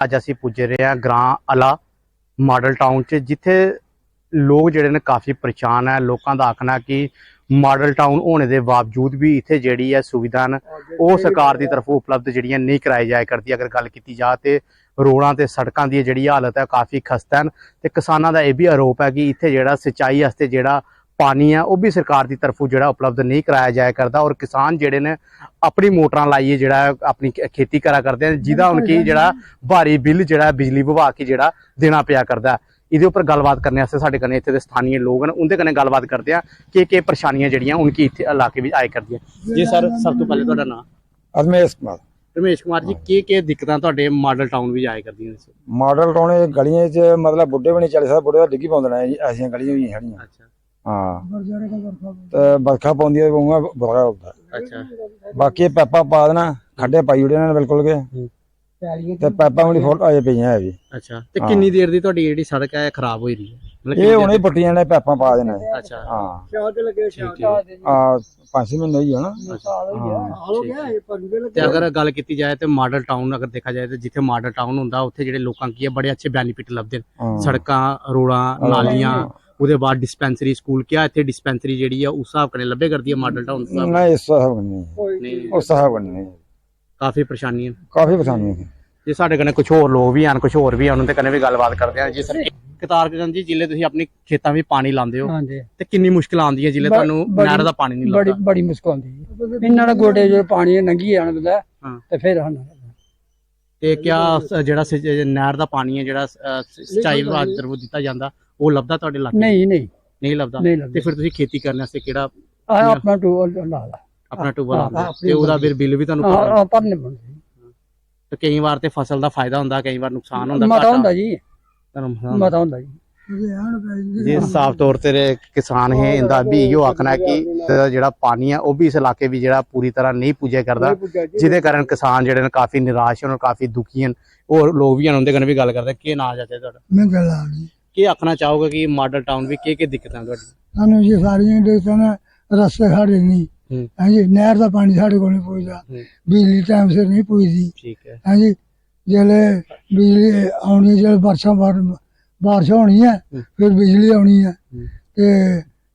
ਅੱਜ ਅਸੀਂ ਪੁੱਜ ਰਹੇ ਹਾਂ ਗ੍ਰਾਂ ਅਲਾ ਮਾਡਲ ਟਾਊਨ 'ਚ, ਜਿੱਥੇ ਲੋਕ ਜਿਹੜੇ ਨੇ ਕਾफ़ी ਪਰੇਸ਼ਾਨ ਹੈ। ਲੋਕਾਂ ਦਾ ਆਖਣਾ ਕਿ ਮਾਡਲ टाउन होने के बावजूद भी इत्थे जिहड़ी है सुविधा वो सरकार की तरफों उपलब्ध जिहड़ियां नहीं कराई जाया करती। अगर गल की जाए तो रोडां ते सड़कों की जिहड़ी हालत है काफ़ी खस्ता है। तो किसानों का यह भी आरोप है कि इत्थे जिहड़ा सिंचाई वास्ते जिहड़ा पानी है वह भी सरकार की तरफों जिहड़ा उपलब्ध नहीं कराया जाया करता और किसान जिहड़े ने अपनी मोटरां लाइए जिहड़ा अपनी खेती करा करते हैं, जिहदा उनकी जिहड़ा भारी बिल जिहड़ा बिजली विभाग की जिहड़ा देना पिया करता है। इहदे उपर गलबात करने वास्ते साडे कन्नै इत्थे दे स्थानीय लोग हैं, उनके कन्नै गलबात करते हैं कि परेशानियां जिहड़ियां उनकी इत्थे इलाके में आए करदियां। जी सर, सब तो पहले तुहाडा नाम? रमेश कुमार। रमेश कुमार जी, के दिक्कतां तुहाडे मॉडल टाउन में आए करदियां? मॉडल टाउन गलियां च मतलब बुढ़े भी नहीं चल सकते, बुढ़े डिग्गी पाउंदे ने, ऐसियां गलियां भी खड़ियां। अच्छा हाँ, ते बरखा पौंदी है उ'आं बुरा होंदा। अच्छा, बाकी पैपा पा देना, खड्डे पाई ओड़े ने बिल्कुल के, ते पैपा वाली फोटो आए पईयां है भी। अच्छा, ते किन्नी देर दी तुहाडी जेहड़ी सड़क है खराब होई रही है? ये हुणे पट्टियां ने पैपा पा देने। अच्छा हां, शायद लगे हां 5 महीने ही है ना। ते अगर गल की जाए तो मॉडल टाउन अगर देखा जाए तो जिथे मॉडल टाउन हुंदा उत्थे जेहड़े लोकां की बड़े अच्छे बेनिफिट लभदे न, सड़कां रोडां नालियां, ਉਹਦੇ ਬਾਅਦ डिस्पेंसरी स्कूल। क्या इत्थे डिस्पेंसरी जेहड़ी है उस हिसाब कन्नै लब्भे करदी है मॉडल टाउन? नहीं इस हिसाब नहीं, उस हिसाब नहीं, काफी परेशानी है, काफी परेशानी है जी। साडे कन्नै कुछ होर लोग भी हैं, कुछ होर भी हैं, उन्हां दे कन्नै भी गलबात करदे हैं। जी सर, कतारगंज जी जिले तुसीं अपनी खेतां ਵਿੱਚ पानी ਲਾਉਂਦੇ ਹੋ ਤੇ ਕਿੰਨੀ ਮੁਸ਼ਕਲ ਆਉਂਦੀ ਹੈ ਜਿਲੇ ਤੁਹਾਨੂੰ ਨਹਿਰ ਦਾ ਪਾਣੀ ਨਹੀਂ ਲੱਗਦਾ? ਬੜੀ ਮੁਸ਼ਕਲ ਆਉਂਦੀ ਹੈ ਇਹਨਾਂ ਦੇ ਗੋਡੇ ਜੋ ਪਾਣੀ ਲੰਘੀ ਆਣ ਦਿੰਦਾ ਤੇ ਫਿਰ ਹਨ। ਤੇ ਕਿਆ ਜਿਹੜਾ ਨਹਿਰ ਦਾ ਪਾਣੀ ਹੈ ਜਿਹੜਾ ਸਿੰਚਾਈ ਵਿਭਾਗ ਤਰਫੋਂ ਦਿੱਤਾ ਜਾਂਦਾ ਉਹ ਲੱਭਦਾ ਤੁਹਾਡੇ ਇਲਾਕੇ? ਨਹੀਂ ਲੱਭਦਾ। ਤੇ ਫਿਰ ਤੁਸੀਂ ਖੇਤੀ ਕਰਨ ਵਾਸਤੇ ਕਿਹੜਾ ਆਪਣਾ ਟੂਬਲ ਲਾ ਲਾ? ਆਪਣਾ ਟੂਬਲ ਲਾਉਂਦੇ ਤੇ ਉਹਦਾ ਫਿਰ ਬਿੱਲ ਵੀ ਤੁਹਾਨੂੰ ਭਰਨੇ ਪੈਂਦੇ। ਤੇ ਕਈ ਵਾਰ ਤੇ ਫਸਲ ਦਾ ਫਾਇਦਾ ਹੁੰਦਾ, ਕਈ ਵਾਰ ਨੁਕਸਾਨ ਹੁੰਦਾ। ਮਤਾ ਹੁੰਦਾ ਜੀ, ਮਤਾ ਹੁੰਦਾ ਜੀ। जी साफ तौर पर किसान है, इनका भी इहो आखना है कि जिहड़ा पानी है वह भी इस इलाके भी जिहड़ा पूरी तरह नहीं पुज्जे करता, जिहदे कारण किसान जिहड़े ने काफ़ी निराश हैं और काफ़ी दुखी हैं। और लोग भी हैं, उनके कन्नै भी गल करदे। की नाम चाचा तुहाडा? मैं गल्लां जी। की आखना चाहोगे कि मॉडल टाउन भी के दिक्कतां तुहाडी? सानूं जी सारियां दिक्कतां, रस्ते साढ़े नहीं हां जी, नहर दा पानी साढ़े कोल नहीं पुजदा, बिजली टाइम सिर नहीं पुजदी। ठीक है हां जी, जिहले बिजली आउणी, जिहले बारिश होनी है फिर बिजली आनी है ते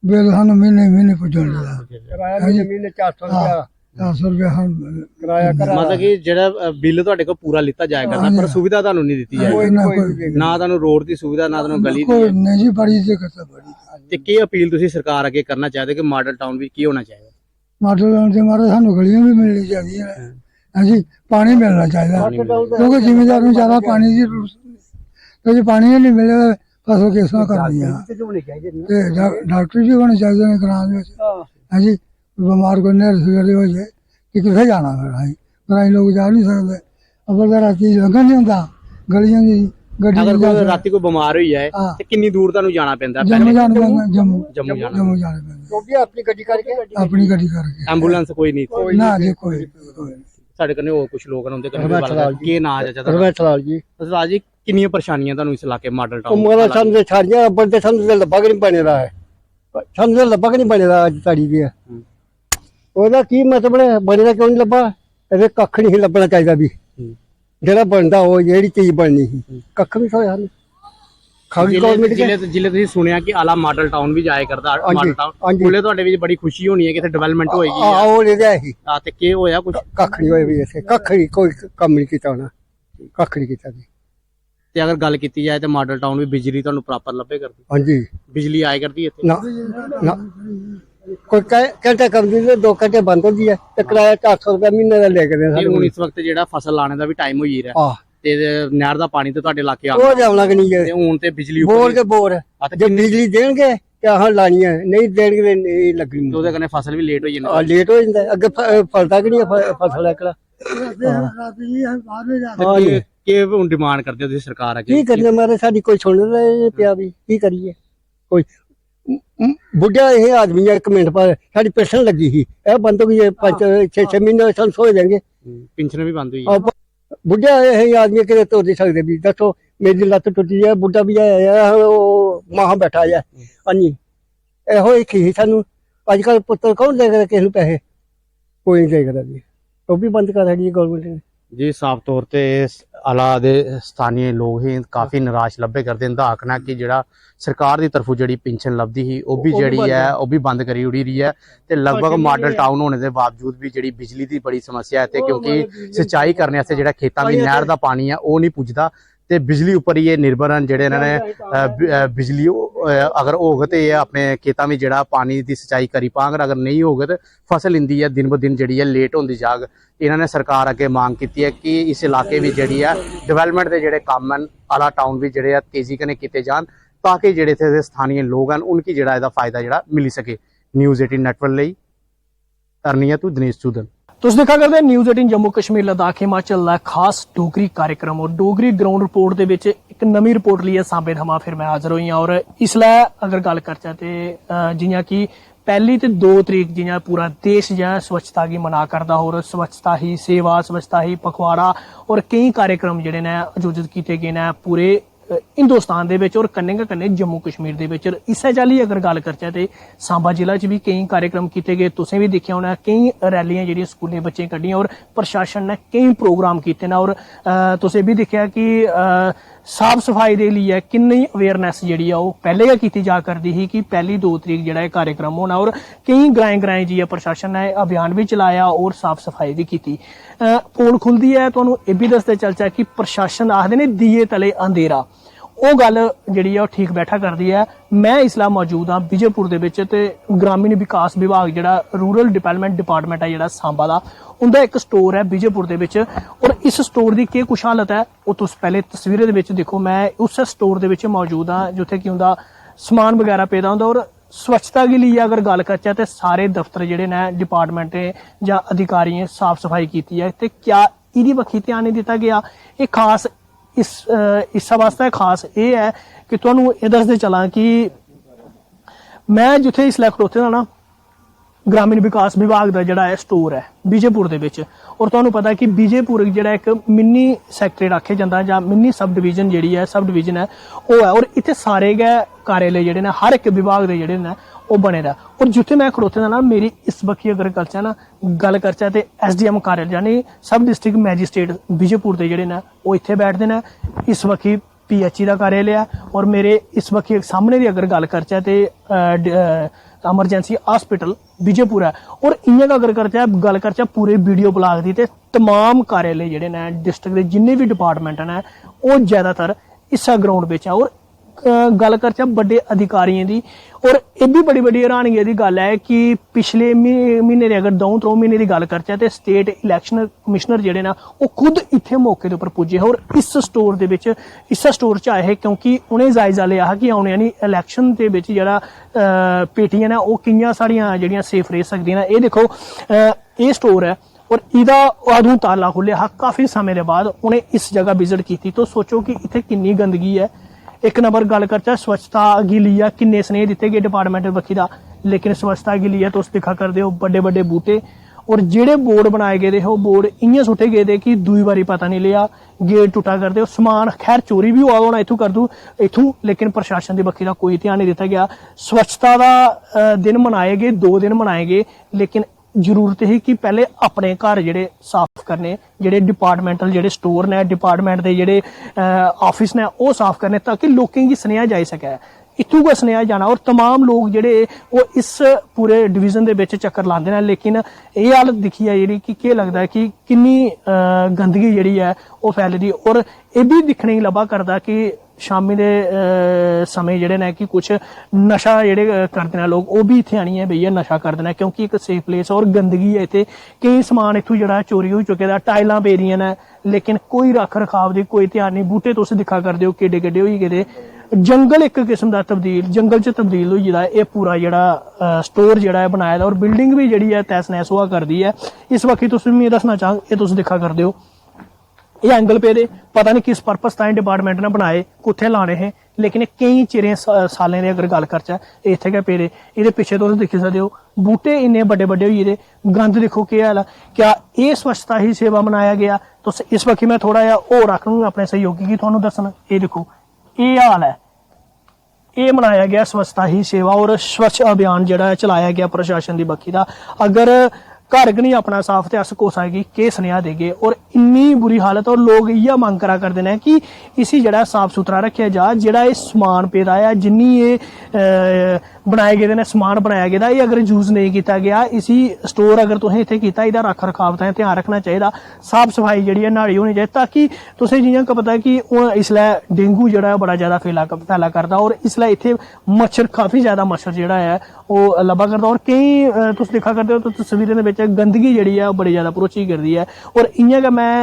बिल सानूं महीने पुज्जण लगा। महीने 400 रुपया किराया। मतलब कि जेह्ड़ा बिल तुहाडे कोल पूरा लिता जाया करदा पर सुविधा तुहानूं नहीं दित्ती जाएगी, ना तुहानूं रोड दी सुविधा, ना तुहानूं गली दी। नहीं जी, बड़ी दिक्कत है बड़ी। ते की अपील तुसीं सरकार अगे करना चाहते कि मॉडल टाउन भी की होना चाहिए? मॉडल टाउन से हमारे सानूं गलियां भी मिलनी चाहिए हां जी, पानी मिलना चाहिए क्योंकि जिमीदार नूं ज्यादा पानी की जरूरत। तो जो पानी नहीं मिले फसल किस तरह करनी है? डॉक्टर भी होने चाहिए ने ग्रां में हां जी, बीमार कोई नहर सिर हो जाए कि कितने जाना फिर ग्रां लोग जा नहीं सकते। अगर तो राती लंघन नहीं होंदा गलियां दी गड्डी। अगर राती कोई बीमार हो जाए तो कितनी दूर तुहानूं जाना पैंदा? जम्मू जाना पैंदा, जम्मू जाना पैंदा। वो भी अपनी गड्डी करके एंबुलेंस कोई नहीं ना जी, कोई साडे कन्नै होर कुछ लोग ने, उनदे कन्नै गल कर। की नाम है चाचा? रमेश लाल जी। सरदार जी, किन्नियां परेशानियां तुहानूं इस इलाके मॉडल टाउन? मेरा समझ सारियां बंदे समझ लब्भा नहीं बने दा है, समझ लब्भा नहीं बने दा अज ताड़ी दी। ओहदा की मतलब है बने दा क्यों नहीं लब्भा? इहदे कक्ख नहीं लब्भना चाहिदा भी, जेहड़ा बनदा ओ जेहड़ी चीज बननी सी कक्ख नहीं होया। जिले तुसीं सुनिया कि आला मॉडल टाउन भी जाया करदा, मॉडल टाउन कोले तुहाडे विच बड़ी खुशी होनी है कि इत्थे डेवलपमेंट होएगी। आहो ले जाए ही ते के होया? कुछ कक्ख नहीं होया भी, इत्थे कक्ख नहीं, कोई कम नहीं कीता उन्हां, कक्ख नहीं कीता। ते अगर गल की जाए तो मॉडल टाउन भी बिजली तुहानूं प्रॉपर लब्भे करदी? हां जी, बिजली आए करदी है इत्थे? ना कोई घंटा कम दी 2 घंटे बंद होंदी है ते किराया 400 रुपया महीने दा ले के दे। हुण इस वक्त जेहड़ा फसल लाने दा भी टाइम होई रहा ते नहर दा पानी तो तुहाडे इलाके आ ओ जावना कि नहीं है। हुण ते बिजली बोर के बोर जे बिजली देणगे ते हां लानी है, नहीं देणगे ते नहीं लगनी। तो ओदे कन्नै फसल भी लेट हो जांदी। लेट हो जांदा, अगे फलदा कि नहीं फसल एकड़ा। के हुण डिमांड करदे हो तुसीं सरकार अगे? की करने मारे साडी कोई सुन रहे पिया भी की करिए? कोई बुढ़ा ये आदमी है, 1 मिनट पर साडी पेंशन लगी ही ए बंद हो गई है, 5-6 महीने सन सो जाएंगे, पेंशन भी बंद हुई है। बुढ़ा ये आदमी कि तो दे सकते भी, दसो मेरी लत्त टुटी है, बुढ़ा भी है मां बैठा है हां एहो एक ही सानू अजकल पुत्र कौन देगा किसी पैसे? कोई नहीं देगा जी, वो भी बंद कर दी गवर्नमेंट ने। जी साफ तौर ते आला दे स्थानीय लोग ही काफी निराश लब्भे करदे इंदा आखना कि जेह्ड़ा सरकार दी तरफों जेह्ड़ी पेंशन लभदी ही ओह् बी जेह्ड़ी ऐ ओह् बी बंद करी ओड़ी दी ऐ ते लगभग मॉडल टाउन होने दे बावजूद भी जेह्ड़ी बिजली दी बड़ी समस्या है ते क्योंकि सिंचाई करने आस्तै जेह्ड़ा खेतां दी नहर दा पानी है ओह् नहीं पुजदा ते बिजली उप्पर ही निर्भर न जेह्ड़े इन्हां ने बिजली अगर होग ते अपने खेतां में जेह्ड़ा पानी दी सिंचाई करी पांग अगर नहीं होग ते फसल इंदी है दिन ब दिन जेह्ड़ी है लेट होंदी जाग इन्हां ने सरकार अगे मांग की है कि इस इलाके में जेह्ड़ी है डिवेलपमेंट के जेह्ड़े कम्म न आला टाउन भी जेह्ड़े तेजी कन्नै कीते जान ताकि जेह्ड़े इत्थे दे स्थानीय लोग हैं उनकी जेह्ड़ा एह्दा फायदा जेह्ड़ा मिली सके। न्यूज़ 18 नेटवर्क लेई तरनिया तू दिनेश चूदन। तुस दिक्खा करदे न्यूज़ 18 जम्मू कश्मीर लद्दाख हिमाचल दा खास डोगरी कार्यक्रम और डोगरी ग्राउंड रिपोर्ट दे विच इक नमीं रिपोर्ट लेइयै सांबे थमां फिर मैं हाजिर होई आं और इसलै अगर गल करचै ते जियां कि पहली ते 2 तरीक जियां पूरा देश जियां स्वच्छता गी मना करदा और स्वच्छता ही सेवा स्वच्छता ही पखवाड़ा और कई कार्यक्रम जेह्ड़े ने आयोजित कीते गए ने पूरे हिंदुस्तान दे विच और कन्नै गै कन्नै जम्मू कश्मीर दे विच इस्सै चाल्ली अगर गल करचै ते सांबा जिला च भी केईं कार्यक्रम कीते गए तुसें भी दिक्खेआ होना केईं रैलियां जेह्ड़ियां स्कूलें बच्चें कड्ढियां और प्रशासन ने केईं प्रोग्राम कीते न और तुसें भी दिक्खेआ कि साफ सफाई दे लिए किन्नी अवेयरनेस जेह्ड़ी ऐ ओह् पैह्ले गै कीती जा करदी ही कि पहली 2 तरीक जेह्ड़ा एह् कार्यक्रम होना और केईं ग्राएं जाइयै प्रशासन ने अभियान भी चलाया और साफ सफाई भी कीती। पोल खुलदी है तुहानूं एह् बी दसदे चलचै कि प्रशासन आखदे ने दिए तले अंधेरा ਉਹ ਗੱਲ ਜਿਹੜੀ ਆ ਉਹ ਠੀਕ ਬੈਠਾ ਕਰਦੀ ਹੈ। ਮੈਂ इसलै मौजूद हाँ विजयपुर ਦੇ ਵਿੱਚ ਤੇ ग्रामीण विकास विभाग ਜਿਹੜਾ रूरल डिवेलपमेंट डिपार्टमेंट है ਜਿਹੜਾ सांबा ਦਾ ਉਹਦਾ ਇੱਕ ਸਟੋਰ ਹੈ विजयपुर ਦੇ ਵਿੱਚ ਔਰ ਇਸ ਸਟੋਰ ਦੀ ਕੀ ਕੁਛ ਹਾਲਤ ਹੈ ਉਹ ਤੁਸੀਂ ਪਹਿਲੇ ਤਸਵੀਰਾਂ ਦੇ ਵਿੱਚ ਦੇਖੋ। ਮੈਂ ਉਸ ਸਟੋਰ ਦੇ ਵਿੱਚ ਮੌਜੂਦ ਹਾਂ ਜਿੱਥੇ ਕਿ ਉਹਦਾ ਸਮਾਨ ਵਗੈਰਾ ਪੈਦਾ ਹੁੰਦਾ ਔਰ स्वच्छता के लिए अगर गल करचै ते सारे दफ्तर जेह्ड़े ने डिपार्टमेंट जां अधिकारियें साफ सफाई कीती है ते क्या इहदी बक्खी ध्यान नहीं दित्ता गया। ये खास इस वास्ते खास ये है कि तुहानूं एह् दसदे चलां कि मैं जित्थे इसलै खड़ोते दा ना ग्रामीण विकास विभाग का जिहड़ा है स्टोर है विजयपुर दे विच और तुहानूं पता है कि विजयपुर जिहड़ा एक मिनी सैक्टरेट आखे जांदा जां मिनी सब डिवीजन जिहड़ी है सब डिवीजन है वो है और इत्थे सारे गै कार्यालय जिहड़े ने हर एक विभाग दे जिहड़े ने ਉਹ बने दा और जिथे मैं खड़ोते दा ना मेरी इस बक्खी अगर करचै ना गल करचै ते SDM कार्यालय यानी सब डिस्ट्रिक्ट मैजिस्ट्रेट विजयपुर दे जिहड़े ने ਉਹ ਇੱਥੇ बैठदे ने। इस बक्खी PHE ਦਾ कार्यालय है और मेरे इस बक्खी सामने दी अगर गल करचै ते एमरजेंसी हॉस्पिटल विजयपुर है और इ'यां अगर करचै गल करचै पूरे वीडियो ब्लॉग दी ते तमाम कार्यालय जिहड़े ने डिस्ट्रिक्ट दे जिन्ने भी डिपार्टमेंट ने ਉਹ ज़्यादातर इस्सै ग्राउंड बिच है और गल करचै बड़े अधिकारियों की और यह भी बड़ी बड़ी हैरानगी की गल है कि पिछले महीने अगर 2-3 महीने की गल करचै तो स्टेट इलैक्शन कमिश्नर जिहड़े ना वो खुद इत्थे मौके के उपर पुजे और इस स्टोर दे विच इस स्टोर च आए क्योंकि उन्हें जायजा लिया कि आने आह्ली इलैक्शन के विच जेह्ड़ा पेटियां ने वो कि'यां साढ़ियां जेह्ड़ियां सेफ रेह सकदियां ने। ये देखो ये स्टोर है और इहदा अदूं ताला खुल्लेआ हा काफ़ी समय के बाद उन्हें इस जगह विजिट की तो सोचो कि इत्थे किन्नी गंदगी है। एक नंबर गल करचै स्वच्छता गी लिया किन्ने स्नेह दिते गए डिपार्टमेंट बक्खी दा लेकिन स्वच्छता गी लिया तुस दिक्खा करदे हो बड़े बड़े बूटे और जेड़े बोर्ड बनाए गेदे हो बोर्ड इ'यां सुट्टे गेदे कि दूई बारी पता नहीं लिया गेट टुटा करदे हो समान खैर चोरी भी होआ होना इत्थूं कर दूं इत्थूं लेकिन प्रशासन की बक्खी दा कोई ध्यान नहीं दिता गया। स्वच्छता दा दिन मनाए गए 2 दिन मनाए गए लेकिन जरूरत ही कि पहले अपने घर जेह्ड़े साफ करने जेह्ड़े डिपार्टमेंटल जेह्ड़े स्टोर ने डिपार्टमेंट दे जेह्ड़े ऑफिस ने वो साफ करने ताकि लोकें गी सनेहा जाई सकै। इत्थूं गै सनेहा जाना और तमाम लोग जेह्ड़े वो इस पूरे डिवीजन दे बिच चक्कर लांदे ने लेकिन ये हालत दिक्खियै जेह्ड़ी कि केह् लगदा है कि किन्नी गंदगी जेह्ड़ी है वो फैली दी और ये भी दिक्खने गी लब्भा करदा कि शामी दे समय जेह्ड़े ने कि कुछ नशा जेह्ड़े करदे ने लोग वो भी इत्थे आनियै बेहियै नशा करदे ने क्योंकि एक सेफ प्लेस और गंदगी है इत्थे केईं समान इत्थूं जेह्ड़ा चोरी होई चुके दा टाइलां पेदियां ने लेकिन कोई रख रखाव दी कोई ध्यान नहीं। बूटे तुस दिक्खा करदे हो केड्डे केड्डे होई गेदे जंगल एक किस्म का तब्दील जंगल च तब्दील होई गेदा ये पूरा जेह्ड़ा स्टोर जेह्ड़ा है बनाए दा और बिल्डिंग भी जेह्ड़ी है तैस नैस होआ करदी है। इस वक्त तुस मैं दस्सना चाहां ये तुस दिक्खा करदे हो ये एंगल पेदे पता नहीं किस पर्पस ताईं डिपार्टमेंट ने बनाए कुत्थे लाने हे लेकिन केईं चिरें सालें दे अगर गल करचै इत्थे गै पेदे। एह्दे पिच्छे तुस दिक्खी सकदे हो बूटे इन्ने बड्डे बड्डे होई गेदे गंद दिक्खो केह् हाल है। क्या एह् स्वच्छता ही सेवा मनाया गया। तुस इस वक्त मैं थोड़ा जिहा होर आखूंगा अपने सहयोगी गी तुहानूं दस्सना एह् दिक्खो एह् हाल है ये मनाया गया स्वच्छता ही सेवा और स्वच्छ अभियान जिहड़ा चलाया गया प्रशासन की बक्खी दा। अगर घर नहीं अपना साफ ते अस कोसा गी केह् सनेहा देगे। और इन्नी बुरी हालत और लोग इ'यै मंग करा करदे ने कि इसी जेह्ड़ा साफ सुथरा रखेआ जा। जेह्ड़ा एह् समान पेदा ऐ जिन्नी एह् बनाए गेदे ने समान बनाया गेदा एह् अगर यूज नहीं किया गया इसी स्टोर अगर तुसें इत्थै कीता एह्दा रख रखाव ताईं ध्यान रखना चाहिदा। साफ सफाई जेह्ड़ी ऐ न्हाड़ी होनी चाहिदी ताकि तुसें जि'यां पता है कि हून इसलै डेंगू जेह्ड़ा ऐ बड़ा ज्यादा फैला करदा और इसलै इत्थै मच्छर काफी ज्यादा मच्छर जेह्ड़ा ऐ ओह् लब्भा करदा। और केईं तुस दिक्खा करदे हो तस्वीरें दे बिच गंदगी जेह्ड़ी ऐ ओह् बड़ी ज्यादा भरोची करदी ऐ। और इ'यां गै मैं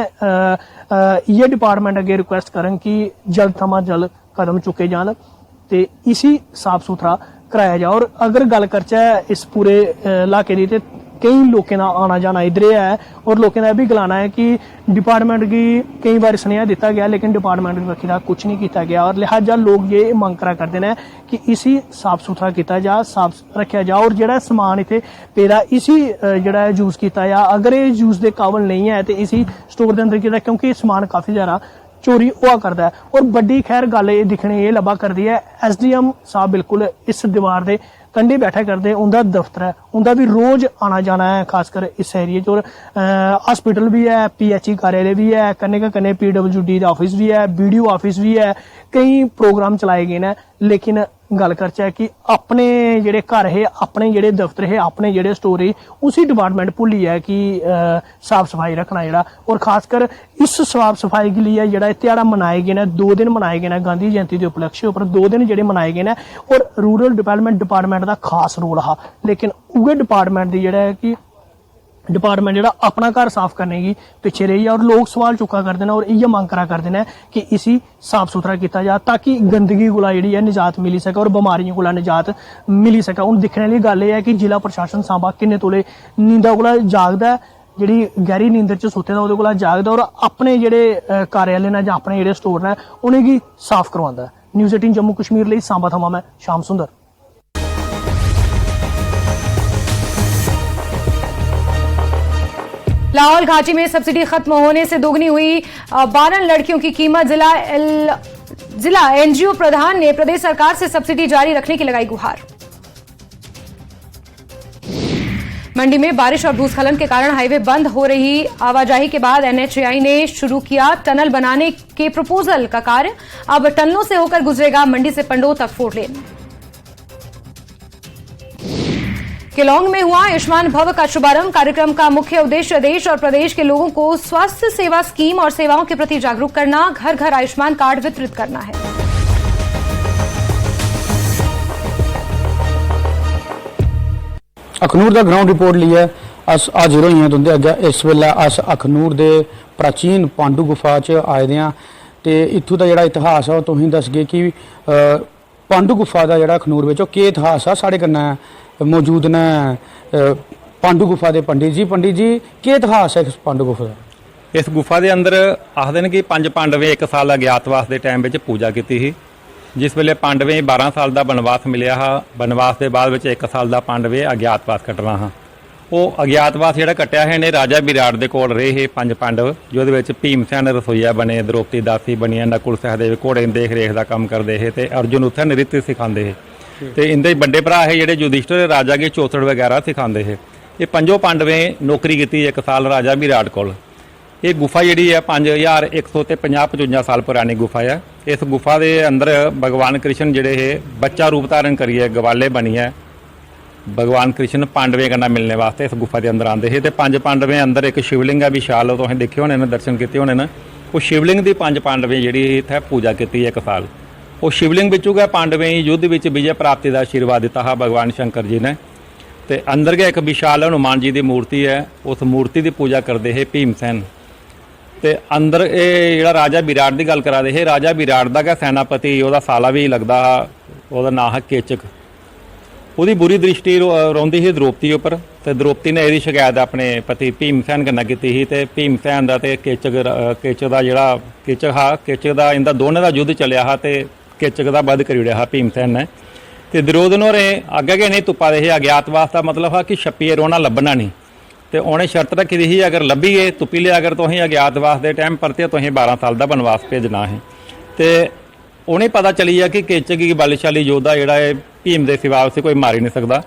इ'यै डिपार्टमेंट अग्गे रिक्वेस्ट करङ कि जल्द थमां जल्द कदम चुके जान ते इसी साफ सुथरा कराया जा। और अगर गल करचै इस पूरे इलाके दी ते केईं लोकें दा आना जाना इधर है और लोकें दा भी गलाना है कि डिपार्टमेंट गी कई बार सनेहा दिता गया लेकिन डिपार्टमेंट दी बक्खी दा कुछ नहीं किया गया। और लिहाजा लोग ये मंग करा करदे ने कि इसी साफ सुथरा किया जा, साफ रखेआ जा और जेह्ड़ा समान इत्थे पेदा इसी जेह्ड़ा यूज किया जा। अगर ये यूज दे काबल नहीं है तो इसी स्टोर दे अंदर कीता क्योंकि समान काफी ज्यादा चोरी हुआ करता है। और बड़ी खैर गल ये दिखने ये लब्भा करती है SDM साहब बिल्कुल इस दीवार दे कंढे बैठा करते उनका दफ्तर है उनका भी रोज आना जाना है खासकर इस एरिए च। और हॉस्पिटल भी है PHE कार्यालय भी है कन्नै PWD दा ऑफिस भी है BDO ऑफिस भी है कई प्रोग्राम चलाए गए हैं। लेकिन गल करचै कि अपने जेह्ड़े घर हे अपने जेह्ड़े दफ्तर हे अपने जेह्ड़े स्टोर हे उसी डिपार्टमेंट भुल्ली है कि साफ सफाई रखना जेह्ड़ा। और खासकर इस साफ सफाई के लिए जेह्ड़ा ध्याड़ा मनाए गए ने 2 दिन मनाए गए ने गांधी जयंती के उपलक्ष्य उपर 2 दिन जेह्ड़े मनाए गए ने। और रूरल डिवेलपमेंट डिपार्टमेंट का खास रोल हा लेकिन उ'ऐ डिपार्टमेंट दी जेह्ड़ा है कि डिपार्टमेंट जेह्ड़ा अपना घर साफ करने की पिछे रही है। और लोग सवाल चुका करते हैं और इ'यै मंग करा करते हैं कि इसी साफ सुथरा किया जा ताकि गंदगी कोला जेह्ड़ी है निजात मिली सके और बमारियों कोला निजात मिली सके। हुण दिक्खने आह्ली गल्ल एह् है कि जिला प्रशासन सांबा किन्ने तोले नींदा कोला जागदा है जेह्ड़ी गैहरी नींदर च सुत्ते दा ओह्दे कोला जागदा और अपने जेह्ड़े कार्यालय ने जां अपने जेह्ड़े स्टोर ने उ'नेंगी साफ करवांदा है। न्यूज़ 18 जम्मू कश्मीर लेई सांबा थमां मैं श्याम सुंदर। लाहौल घाटी में सब्सिडी खत्म होने से दोगुनी हुई 12 लड़कियों की कीमत। जिला NGO प्रधान ने प्रदेश सरकार से सब्सिडी जारी रखने की लगाई गुहार। मंडी में बारिश और भूस्खलन के कारण हाईवे बंद हो रही आवाजाही के बाद NHAI ने शुरू किया टनल बनाने के प्रपोजल का कार्य। अब टनलों से होकर गुजरेगा मंडी से पंडोह तक 4 लेन। केलोंग में हुआ आयुष्मान भव का शुभारंभ। कार्यक्रम का मुख्य उद्देश्य देश और प्रदेश के लोगों को स्वास्थ्य सेवा स्कीम और सेवाओं के प्रति जागरूक करना, घर घर आयुष्मान कार्ड वितरित करना है। अखनूर का ग्राउंड रिपोर्ट लिए अस हाजिर होई तुंदे अग्गे। इस वेले अस अखनूर के प्राचीन पांडु गुफा च आए दे आं ते इत्थों का जिहड़ा इतिहास है तुसीं दसगे कि पांडु गुफा का जिहड़ा अखनूर विच केह् इतिहास है। साढ़े कन्नै मौजूद ने पांडु गुफा के पंडित जी केह् इतिहास है इस पांडु गुफा का? इस गुफा के अंदर आखते हैं कि 5 पांडवें 1 साल अज्ञातवास के टाइम में पूजा की थी। जिस वेले पांडवें 12 साल का बनवास मिलया हा बनवास के बाद 1 साल का पांडवें अज्ञातवास कटना हा। वो अज्ञातवास जिहड़ा कट्टिया है इन्हें राजा विराट के कोल रहे हे 5 पांडव जो भीमसैन रसोईया बने द्रौपदी दासी बनिया नकुल सहदेव घोड़े देख रेख का काम करते हैं तो अर्जुन उत्थे नृत्य सिखाते हैं तो इनके बड़े भरा है जोड़े युधिष्ठिर राजा के चौथड़ वगैरह सिखाते हैं। ये 5 पांडवें नौकरी की 1 साल राजा विराट कोल। ये गुफा जी है 5150-55 साल पुरानी गुफा है। इस गुफा के अंदर भगवान कृष्ण जोड़े है बच्चा रूप धारण करिए गवाले बनिए भगवान कृष्ण पांडवें कन्नै मिलने वास्ते इस गुफा के अंदर आते हैं। तो 5 पांडवें अंदर एक शिवलिंग है विशाल तुसें देखे होने ने दर्शन किए होने ने। वो शिवलिंग की 5 पांडवें जी इत्थे पूजा की 1 साल। वो शिवलिंग बिचों गए पांडवें युद्ध में विजय प्राप्ति का आशीर्वाद दिता है भगवान शंकर जी ने। तो अंदर गए एक विशाल हनुमान जी की मूर्ति है उस मूर्ति की पूजा करते हैं भीमसैन। तो अंदर ये जो राजा विराट की गल करा दे है राजा विराट का क्या सैनापति वह साला भी लगता है वह नाम है केचक। उसकी बुरी दृष्टि रोंदी ही द्रौपदी उपर तो द्रौपदी ने यही शिकायत अपने पति भीमसैन कन्नै की थी। तो भीमसैन का तो केचक का जोड़ा केचक हा केचक का इनका दोनों का युद्ध चलिया हा तो केचक का वध करी ओड़िया हा भीमसैन ने। तो दुर्योधन होरें अग्गे गए नहीं तुप्पा दे अज्ञातवास का मतलब है कि छप्पिए रोना लभना नहीं। तो उन्हें शर्त रखी दी अगर लभी गए तुप्पी लिया अगर तुम अज्ञातवास के टाइम परते तुम 12 साल का बनवास भेजना है। तो उन्हें पता चली है कि केचक की बलशाली योद्धा जोड़ा है भीम के सिवा उसे कोई मार ही नहीं सकता।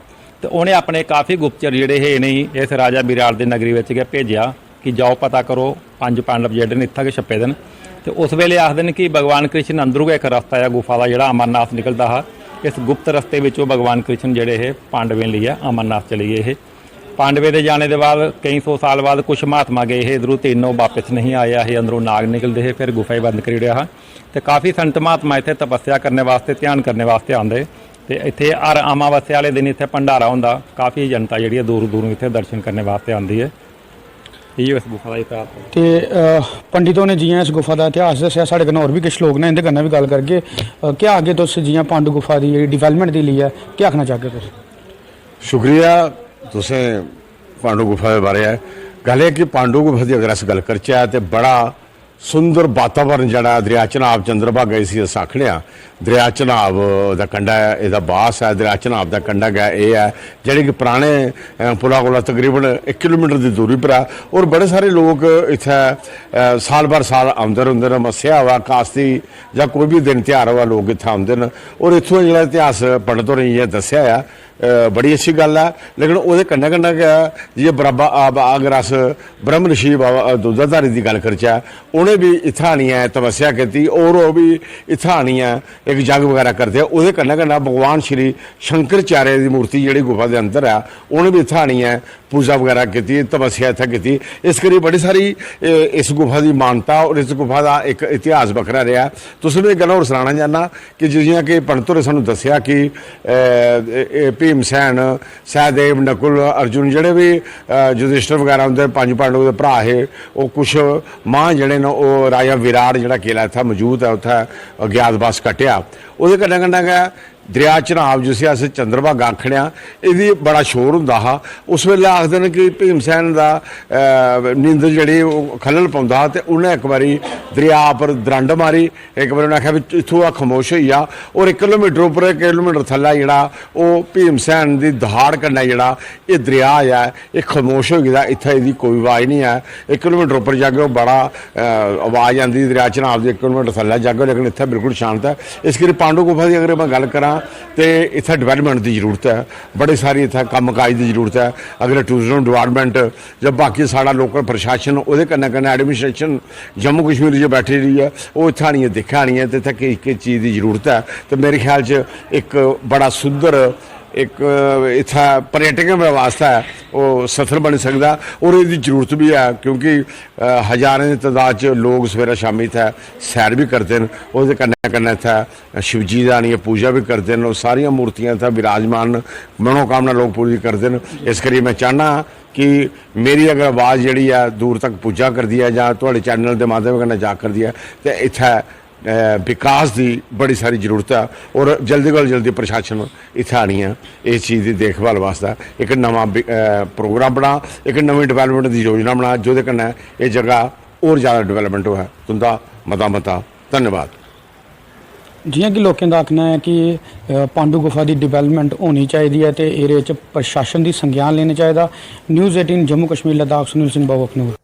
तो ਤੇ ਉਹਨੇ ਆਪਣੇ ਕਾਫੀ ਗੁਪਤਚਰ ਜਿਹੜੇ ਹੈ ਨਹੀਂ ਇਸ ਰਾਜਾ ਵਿਰਾਟ ਦੇ ਨਗਰੀ ਵਿੱਚ ਗਿਆ ਭੇਜਿਆ ਕਿ ਜਾਓ ਪਤਾ ਕਰੋ 5 ਪਾਂਡਵ ਜਿਹੜੇ ਨੇ ਇੱਥੇ ਕੇ ਛੱਪੇ ਦੇ ਨੇ। ਤੇ ਉਸ ਵੇਲੇ ਆਖਦੇ ਨੇ ਕਿ ਭਗਵਾਨ ਕ੍ਰਿਸ਼ਨ ਅੰਦਰੋਂ ਇੱਕ ਰਸਤਾ ਆ ਗੁਫਾ ਦਾ ਜਿਹੜਾ ਅਮਰਨਾਥ ਨਿਕਲਦਾ ਹੈ। ਇਸ ਗੁਪਤ ਰਸਤੇ ਵਿੱਚੋਂ ਭਗਵਾਨ ਕ੍ਰਿਸ਼ਨ ਜਿਹੜੇ ਇਹ ਪਾਂਡਵੇਂ ਲਈ ਆ ਅਮਰਨਾਥ ਚਲੇ ਗਏ। ਇਹ ਪਾਂਡਵੇ ਦੇ ਜਾਣੇ ਦੇ ਬਾਅਦ ਕਈ ਸੌ ਸਾਲ ਬਾਅਦ ਕੁਝ ਮਹਾਤਮਾ ਗਏ ਇਹ ਇਧਰੋਂ ਤਿੰਨੋਂ ਵਾਪਸ ਨਹੀਂ ਆਇਆ। ਇਹ ਅੰਦਰੋਂ ਨਾਗ ਨਿਕਲਦੇ ਹੈ ਫਿਰ ਗੁਫਾ ਹੀ ਬੰਦ ਕਰੀ ਰਿਹਾ ਹੈ। ਤੇ ਕਾਫੀ ਸੰਤ ਮਹਾਤਮਾ ਇੱਥੇ ਤਪੱਸਿਆ ਕਰਨ ਵਾਸਤੇ ਧਿਆਨ ਕਰਨ ਵਾਸਤੇ ਆਉਂਦੇ ਤੇ ਇੱਥੇ ਹਰ ਅਮਾਵਸਿਆ ਵਾਲੇ ਦਿਨ ਇੱਥੇ ਭੰਡਾਰਾ ਹੁੰਦਾ। ਕਾਫੀ ਜਨਤਾ ਜਿਹੜੀ ਹੈ ਦੂਰ ਦੂਰੋਂ ਇੱਥੇ ਦਰਸ਼ਨ ਕਰਨ ਵਾਸਤੇ ਆਉਂਦੀ ਹੈ। ਇਹ ਇਸ ਗੁਫਾ ਦਾ ਇਤਿਹਾਸ ਹੈ। ਤੇ ਪੰਡਿਤों ने जियां इस गुफा का इतिहास दस्या साढ़े कन्नै होर भी किश लोग ने इंदे कन्नै भी गल करगे। क्या अग्गे तुस जियां पांडु गुफा दी जेह्ड़ी डिवेलपमेंट दी लेई है क्या आखना चाहगे तुस? शुक्रिया तुसें पांडु गुफा दे बारे गल है कि पांडु गुफा की अगर अस गल करचै ते बड़ा सुंदर वातावरण जड़ा दरिया चनाब चंद्रभागा इसी अस आखने दरिया चनाब दा कंढा इहदा बास है। दरिया चनाब दा कंढा गै एह् है जेह्ड़े कि पुराने पुला कोला तकरीबन 1 किलोमीटर की दूरी पर है। और बड़े सारे लोग इत्थै साल भर साल आंदे रौंह्दे न। मस्सेआ होऐ कास्ती जां कोई भी दिन त्यौहार होऐ लोग इत्थै आंदे न। और इत्थुं जेह्ड़ा इतिहास पंडित होरें जि'यां दस्सेआ है बड़ी अच्छी गल है। लेकिन ओह्दे कन्नै कन्नै गै जि'यां बराबर अगर अस ब्रह्म ऋषि बाबा दुधाधारी की गल करचै उ'नें भी इत्थै आनियै तपस्या कीती और ओह् भी इत्थै आनियै एक जग वगैरह करदे। ओह्दे कन्नै कन्नै भगवान श्री शंकराचार्य की मूर्ति जेह्ड़ी गुफा के अंदर है उ'नें भी इत्थै आनियै पूजा वगैरह की तपस्या इत्थै की। इस करियै बड़ी सारी इस गुफा की मानता और इस गुफा का एक इतिहास बखरा रहा। तुसें में एक गल होर सनाना चाहना कि जियां कि पंडित होरें सानूं दस्सेआ कि भीमसैन सहदेव नकुल अर्जुन जेह्ड़े भी युधिष्ठिर वगैरह उंदे 5 पांडव के भरा है वो कुछ मां जेह्ड़े न ओह् राजा विराट जेह्ड़ा किला इत्थै मौजूद है उत्थै अज्ञातवास कट्टेआ। ओह्दे कन्नै कन्नै गै दरिया चनाब जिसी अस चंद्रभागा आखने एह्दी बड़ा शोर हुंदा हा। उस वेल्ले आखदे न कि भीमसैन दा नींद जेह्ड़ी खलल पौंदा हा ते उ'नें इक बारी दरिया पर द्रंड मारी। इक बारी उ'नें आखेआ भी इत्थूं खामोश होई जा और 1 किलोमीटर उप्पर 1 किलोमीटर थल्लै जेह्ड़ा ओह् भीमसैन दी दहाड़ कन्नै जेह्ड़ा एह् दरिया ऐ एह् खामोश होई गेदा। इत्थै एह्दी कोई आवाज़ नहीं है। 1 किलोमीटर उप्पर जागे ओह् बड़ा आवाज़ आंदी दरिया चनाब दी। 1 किलोमीटर थल्लै जागे लेकिन इत्थै बिल्कुल शांत है। इस करियै पांडु गुफा की अगर मैं गल करां तो इत्थै डिवेलपमेंट की जरूरत है। बड़ी सारी इत्थै कम्म काज की जरूरत है। अगर टूरिज्म डिपार्टमेंट जब बाकी साढ़ा लोकल प्रशासन वो कन्नै कन्नै एडमिनिस्ट्रेशन जम्मू कश्मीर जो बैठी रही है वो इत्थै आनियै दिक्खा आनियै ते इत्थै किस चीज़ की जरूरत है। तो मेरे ख्याल च एक बड़ा सुंदर एक इत्थै पर्यटकें वास्ते वो सफर बनी सकता और इसकी जरूरत भी है क्योंकि हज़ारें की तादाद च लोग सवेरे शामी इत्थै सैर भी करते हैं। उसदे कन्नै कन्नै इत्थै शिवजी दी आनियै पूजा भी करते हैं। सारियां मूर्तियां इत्थै विराजमान मनोकामना लोग पूरी करते हैं। इस करियै मैं चाहना कि मेरी अगर आवाज़ जिहड़ी है दूर तक पुज्जा करदी है जां तुहाडे चैनल के माध्यम कन्नै जा करदी है तो इत्थै विकास की बड़ी सारी जरूरत है। और जल्दी कोला जल्दी प्रशासन इत्थै आनियै इस चीज़ की देखभाल वास्ते एक नवा प्रोग्राम बना एक नवी डिवेलपमेंट की योजना बना जिहदे कन्नै ये जगह और ज़्यादा डिवेलपमेंट होऐ। तुंदा मता मता धन्यवाद। जियां कि लोकें दा आखना है कि पांडु गुफा की डिवेलपमेंट होनी चाहिए है तो एह्दे च प्रशासन की संज्ञान लेना चाहिए। न्यूज़ 18 जम्मू कश्मीर लद्दाख सुनील सिंह बाबू अखनूर।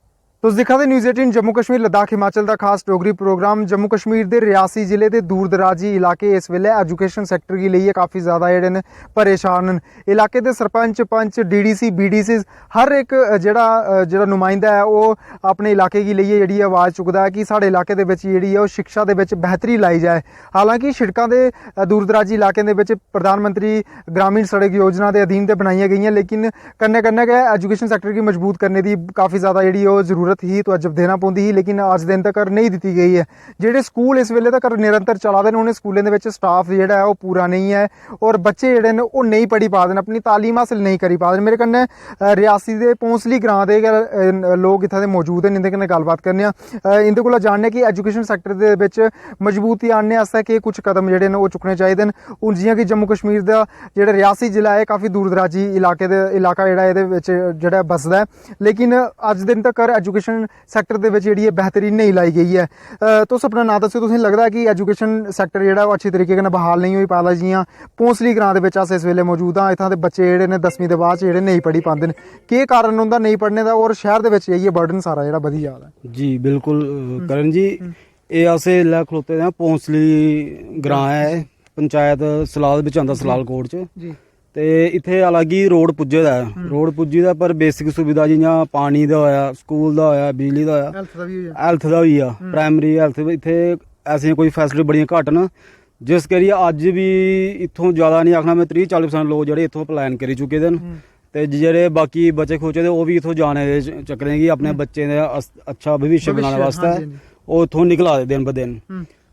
तुस दिक्खा दे न्यूज़ 18 जम्मू कश्मीर लद्दाख हिमाचल का खास डोगरी प्रोग्राम। जम्मू कश्मीर के रियासी जिले के दूर दराजी इलाके इस वेले एजुकेशन सैक्टर की लेइयै काफ़ी ज़्यादा जेह्ड़े न परेशान न। इलाके के सरपंच पंच डीडीसी बीडीसी हर एक जेह्ड़ा नुमाइंदा है वो अपने इलाके की लेइयै जेह्ड़ी आवाज़ चुकदा है कि साढ़े इलाके दे विच जेह्ड़ी है वो शिक्षा दे विच बेहतरी लाई जाए। हालांकि शिड़कां दे दूर दराजी इलाकें दे विच प्रधानमंत्री ग्रामीण सड़क योजना के अधीन ते बनाईयां गेईयां लेकिन कन्नै कन्नै गै एजुकेशन सैक्टर गी मजबूत करने की काफ़ी ज़्यादा जेह्ड़ी ओह् जरूरत ही तो अजब देना पौंदी ही लेकिन अज दिन तक नहीं दी गई है। जेह्ड़े स्कूल इस वेले तक निरंतर चला दे न उन्हें स्कूलें दे विच स्टाफ जेह्ड़ा है वो पूरा नहीं है और बच्चे जेह्ड़े न वो नहीं पढ़ी पा दे न अपनी तालीम हासिल नहीं करी पा दे। मेरे कन्नै रियासी दे पौंसली ग्रां दे लोग इत्थै दे मौजूद न। इंदे कन्नै गल्लबात करने आं इंदे कोला जानने कि एजुकेशन सैक्टर दे विच मजबूती आनने आस्तै केह् कुछ कदम जेह्ड़े न ओह् चुक्कने चाहिदे न। हून जियां कि जम्मू कश्मीर दा जेह्ड़ा रियासी जिला है काफ़ी दूर दराजी इलाका जेह्ड़ा एह्दे विच जेह्ड़ा बसदा है लेकिन अज दिन तक एजुकेशन सैक्टर दे विच जेह्ड़ी बेहतरी नहीं लाई गई है। तुस अपना नाम दस्सो तुसें लगदा कि एजुकेशन सैक्टर जेह्ड़ा ओह् अच्छी तरीके कन्नै बहाल नहीं होई पादा। जियां पौंसली ग्रां दे विच अस इस वेले मौजूद हां इत्थां दे बच्चे जेह्ड़े न 10वीं दे बाद जेह्ड़े नेईं पढ़ी पांदे न केह् कारण उंदा नहीं पढ़ने दा और शैह्र दे विच जाइयै बर्डन सारा जेह्ड़ा बधी जा दा है। जी बिल्कुल करण जी ये अस इसलै खलोते दे पौंसली ग्रां है पंचायत सलाल बिच आंदा सलाल कोट च ਤੇ ਇੱਥੇ ਅਲੱਗ ਹੀ ਰੋਡ ਪੁੱਜੇ ਦਾ ਹੈ। ਰੋਡ ਪੁੱਜੀ ਦਾ ਪਰ ਬੇਸਿਕ ਸੁਵਿਧਾ ਜਿਹੀਆਂ ਪਾਣੀ ਦਾ ਹੋਇਆ, ਸਕੂਲ ਦਾ ਹੋਇਆ, ਬਿਜਲੀ ਦਾ ਹੋਇਆ, ਹੈਲਥ ਦਾ ਵੀ ਆ, ਪ੍ਰਾਇਮਰੀ ਹੈਲਥ ਇੱਥੇ ਐਸੀਆਂ ਕੋਈ ਫੈਸਿਲਿਟੀ ਬੜੀਆਂ ਘੱਟ ਨੇ, ਜਿਸ ਕਰੀਏ ਅੱਜ ਵੀ ਇੱਥੋਂ ਜ਼ਿਆਦਾ ਨਹੀਂ ਆਖਣਾ ਮੈਂ 30-40% ਲੋਕ ਜਿਹੜੇ ਇੱਥੋਂ ਪਲਾਨ ਕਰੀ ਚੁੱਕੇ ਦੇ ਨੇ ਤੇ ਜਿਹੜੇ ਬਾਕੀ ਬੱਚੇ ਖੋਚੇ ਦੇ ਉਹ ਵੀ ਇੱਥੋਂ ਜਾਣੇ ਦੇ ਚੱਕਰੇ ਕਿ ਆਪਣੇ ਬੱਚੇ ਦਾ ਅੱਛਾ ਭਵਿੱਖ ਬਣਾਉਣ ਵਾਸਤੇ ਉਹ ਇੱਥੋਂ ਨਿਕਲਾ ਦੇ ਦਿਨ ਬ ਦਿਨ।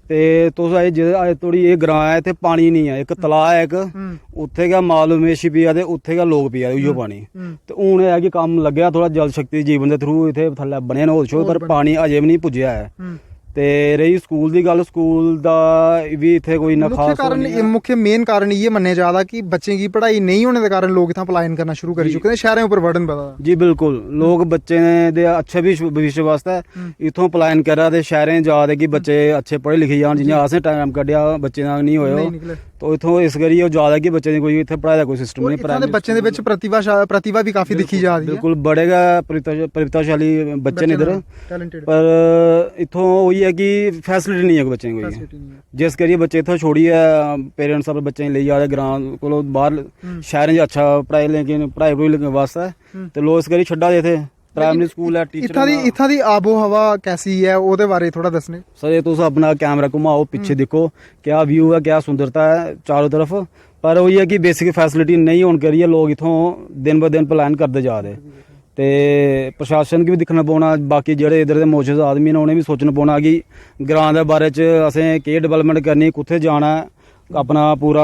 ਤੇ तुस अज थोड़ी ये ग्रां है इत्थे पानी नहीं है, एक तलाऽ है एक उत्थे गै माल मवेशी पिया ते उत्थे गै लोग पिया उयो पानी। ते हुन एह् है कि कम्म लग्गेआ थोड़ा जल शक्ति जीवन दे थ्रू इत्थे थल्लै बने न होर पर पानी अजें भी नहीं पुज्जेआ है। ते रही स्कूल दी गल, स्कूल दा भी इत्थे कोई इन्ना खास मुख्य मेन कारण ये मन्नेआ जा दा कि बच्चें की पढ़ाई नहीं होने दे कारण लोग इत्थां पलायन करना शुरू करी चुके हैं, शहरें उप्पर बर्डन बधा। जी बिल्कुल, लोग बच्चे दे अच्छे भी भविष्य वास्ते इत्थों पलायन करा दे शहरें जा दे कि बच्चे अच्छे पढ़े लिखे जान, जियां असें टाइम कड्ढेआ बच्चे दा नहीं होया तो इत्थों इस करियै ओह् जा दा कि बच्चे दी कोई इत्थे पढ़ाई दा कोई सिस्टम नहीं। इत्थां दे बच्चें दे विच प्रतिभा भी काफी दिक्खी जा दी है, बिल्कुल बड़े गै प्रतिभाशाली बच्चे न इधर, पर इत्थों ओही है कि फैसिलिटी नहीं है बच्चें कोई, जिस करियै बच्चे इत्थों छोड़ियै पेरेंट्स अपने बच्चें लेई जा दे ग्रां कोलों बाहर शहरें च अच्छा पढ़ाई लेकिन पढ़ाई वास्ते ते लोग इस करियै छड्डा दे इत्थे प्राइमरी स्कूल है। टीचर इत्थां दी आबो हवा कैसी है ओहदे बारे थोड़ा दसने सर। ये तुस अपना कैमरा घुमाओ पीछे दिक्खो क्या व्यू है, क्या सुंदरता है चारों तरफ, पर वही है कि बेसिक फैसिलिटी नहीं होने करियै लोग इत्थों दिन ब दिन प्लान करते जा रहे ते प्रशासन गी भी दिक्खना पौना, बाकी जेह्ड़े इधर दे मोजूद आदमी ने उ'नें भी सोचना पौना कि ग्रां दे बारे च असें केह् डेवलपमेंट करनी, कुत्थै जाना है, अपना पूरा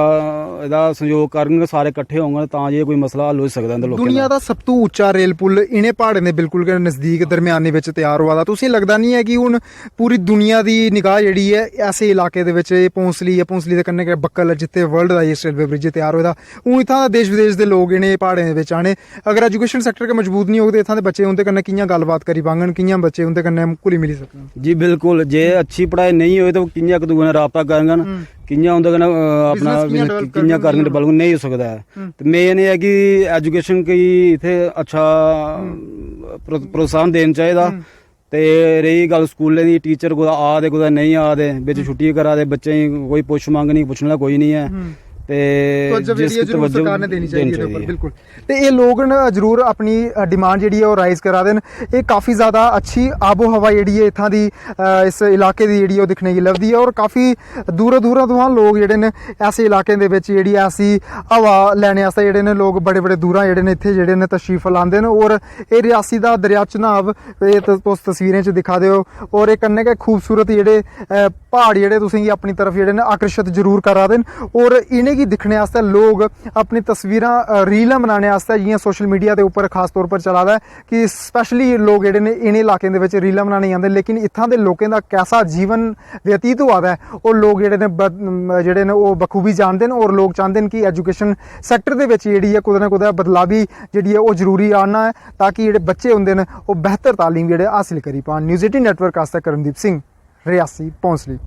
एह्दा सहयोग करन, सारे कट्ठे होङन तां जे कोई मसला हल होई सकदा इंदे लोकें दा। दुनिया दा सब तो उच्चा रेल पुल इनें प्हाड़ें दे बिल्कुल नजदीक दरम्याने विच तैयार होआ दा। तुसें लगदा नहीं है कि हुन पूरी दुनिया दी निगाह जेह्ड़ी है ऐसे इलाके दे विच पौंसली दे कन्नै गै बक्कल जित्थे वर्ल्ड दा ये रेलवे ब्रिज तैयार होए दा, हून इत्थां दा देश विदेश दे लोग इनें प्हाड़ें दे विच आने। अगर एजुकेशन सैक्टर गै मजबूत नहीं होग ते इत्थां दे बच्चे उंदे कन्नै कि'यां गल्लबात करी पाङन, कि'यां बच्चे उंदे कन्नै घुली मिली सकन। जी बिल्कुल, जे अच्छी पढ़ाई नहीं होए तो कि'यां इक दूए नाल राबता करङन, कि'यां उंदे कन्नै अपना कि'यां करङन, डेवलपमेंट नहीं हो सकदा है। ते मेन एह् है कि एजुकेशन गी इत्थै अच्छा प्रोत्साहन देना चाहिदा। ते रेही गल स्कूलें दी, टीचर कुदै आ दे कुदै नहीं आ दे, बिच छुट्टी करा दे, बच्चें गी कोई पुच्छ मंग नहीं, पुच्छने आह्ला कोई नहीं है ते सरकार ने देनी चाहिए ऊपर बिल्कुल। ते ये लोग जरूर अपनी डिमांड जेह्ड़ी है ओह् राइज करा दे न। ये काफ़ी ज़्यादा अच्छी आबो हवा जेह्ड़ी है इत्थां दी इस इलाके दी जेह्ड़ी ओह् दिक्खने गी लभदी है, और काफ़ी दूरा दूरा तो लोग जेह्ड़े न ऐसे इलाकें दे विच जेह्ड़ी ऐसी हवा लैने आस्तै जेह्ड़े न लोग बड़े बड़े दूरा जेह्ड़े न इत्थे जेह्ड़े न तशरीफ लांदे न। और एह् रियासी दा दरिया चनाब तुस तस्वीरें च दिक्खा दे हो, और एह् कन्नै गै खूबसूरत जेह्ड़े प्हाड़ जेह्ड़े तुसेंगी अपनी तरफ जेह्ड़े न आकर्षित जरूर करा दे न। और इ'नें गी दिक्खने आस्तै लोग अपनी तस्वीरां रीलां बनाने आस्तै जि'यां सोशल मीडिया दे उप्पर खास तौर पर चला दा है कि स्पैशली लोग जेह्ड़े न इ'नें इलाकें दे विच रीलां बनाने आंदे, लेकिन इत्थां दे लोकें दा कैसा जीवन व्यतीत होआ दा है ओह् लोग जेह्ड़े न ओह् बखूबी जानदे न। और लोग चांह्दे न कि एजुकेशन सैक्टर दे विच जेह्ड़ी है कुदै ना कुदै बदलावी जेह्ड़ी है ओह् जरूरी आना है, ताकि जेह्ड़े बच्चे होंदे न ओह् बेहतर तालीम जेह्ड़े हासिल करी पान। न्यूज़ 18 नेटवर्क आस्तै करणदीप सिंह, रियासी, पौंसली।